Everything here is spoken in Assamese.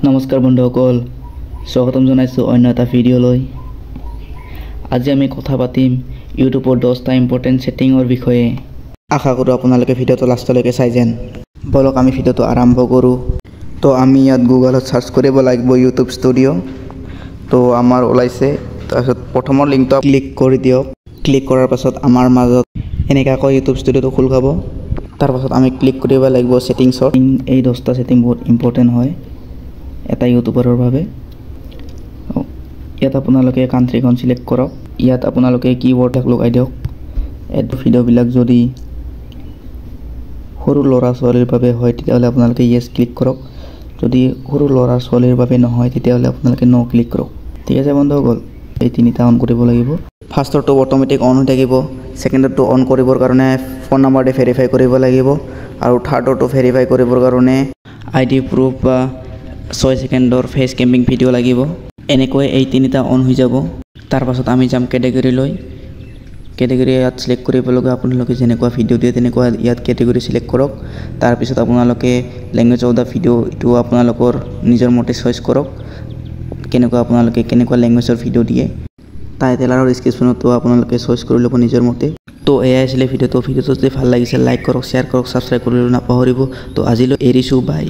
নমস্কাৰ বন্ধুসকল, স্বাগতম জনাইছোঁ অন্য এটা ভিডিঅ'লৈ। আজি আমি কথা পাতিম ইউটিউবৰ 10টা ইম্পৰ্টেণ্ট ছেটিঙৰ বিষয়ে। আশা কৰোঁ আপোনালোকে ভিডিঅ'টো লাষ্টলৈকে চাই যেন। বলক আমি ভিডিঅ'টো আৰম্ভ কৰোঁ। তো আমি ইয়াত গুগলত চাৰ্চ কৰিব লাগিব ইউটিউব ষ্টুডিঅ'। তো আমাৰ ওলাইছে, তাৰপিছত প্ৰথমৰ লিংকটো ক্লিক কৰি দিয়ক। ক্লিক কৰাৰ পাছত আমাৰ মাজত এনেকুৱাকৈ ইউটিউব ষ্টুডিঅ'টো খোল খাব। তাৰপাছত আমি ক্লিক কৰিব লাগিব ছেটিংছত। এই 10টা ছেটিং বহুত ইম্পৰ্টেণ্ট হয় এটা ইউটিউবাৰৰ বাবে। ইয়াত আপোনালোকে কাণ্ট্ৰিখন চিলেক্ট কৰক। ইয়াত আপোনালোকে কিৱৰ্ড লগাই দিয়ক। এইটো ভিডিঅ'বিলাক যদি সৰু ল'ৰা ছোৱালীৰ বাবে হয় তেতিয়াহ'লে আপোনালোকে য়েছ ক্লিক কৰক। যদি সৰু ল'ৰা ছোৱালীৰ বাবে নহয় তেতিয়াহ'লে আপোনালোকে ন' ক্লিক কৰক। ঠিক আছে বন্ধুসকল, এই তিনিটা অন কৰিব লাগিব। ফাৰ্ষ্টৰটো অট'মেটিক অন হৈ থাকিব। ছেকেণ্ডৰটো অন কৰিবৰ কাৰণে ফোন নাম্বাৰটো ভেৰিফাই কৰিব লাগিব, আৰু থাৰ্ডৰটো ভেৰিফাই কৰিবৰ কাৰণে ID প্ৰুফ বা 6 ছেকেণ্ডৰ ফেচ কেম্পিং ভিডিঅ' লাগিব। এনেকৈ এই তিনিটা অন হৈ যাব। তাৰপাছত আমি যাম কেটেগৰীলৈ। কেটেগৰী ইয়াত চিলেক্ট কৰিব লগা আপোনালোকে যেনেকুৱা ভিডিঅ' দিয়ে তেনেকুৱা ইয়াত কেটেগৰী চিলেক্ট কৰক। তাৰপিছত আপোনালোকে লেংগুৱেজ অফ দ্য ভিডিঅ' এইটো আপোনালোকৰ নিজৰ মতে চইচ কৰক, আপোনালোকে কেনেকুৱা লেংগুৱেজৰ ভিডিঅ' দিয়ে। টাইটেল আৰু ডিছক্ৰিপশ্যনতো আপোনালোকে চইচ কৰি ল'ব নিজৰ মতে। তো এয়াই আছিলে ভিডিঅ'টো যদি ভাল লাগিছে লাইক কৰক, শ্বেয়াৰ কৰক, ছাবস্ক্ৰাইব কৰিবলৈ নাপাহৰিব। তো আজিলৈ এৰিছোঁ, বাই।